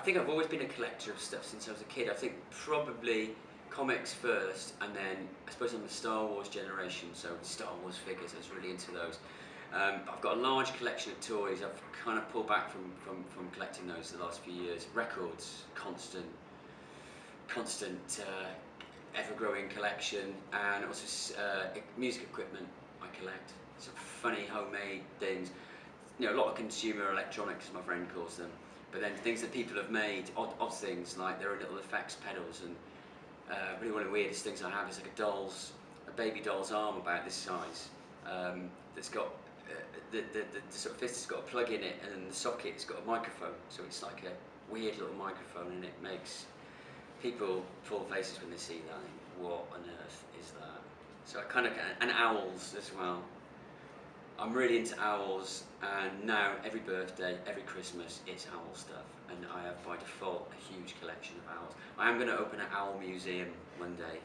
think I've always been a collector of stuff since I was a kid. I think probably comics first, and then I suppose I'm the Star Wars generation, so Star Wars figures, I was really into those. I've got a large collection of toys. I've kind of pulled back from collecting those the last few years. Records, constant ever-growing collection, and also music equipment I collect. Some funny homemade things. You know, a lot of consumer electronics, my friend calls them. But then things that people have made, odd things, like their own little effects pedals, and really one of the weirdest things I have is like a baby doll's arm about this size, that's got, the sort of fist has got a plug in it, and then the socket's got a microphone, so it's like a weird little microphone, and it makes people pull faces when they see that. What on earth is that? So I kind of, and owls as well. I'm really into owls, and now every birthday, every Christmas, it's owl stuff, and I have by default a huge collection of owls. I am going to open an owl museum one day.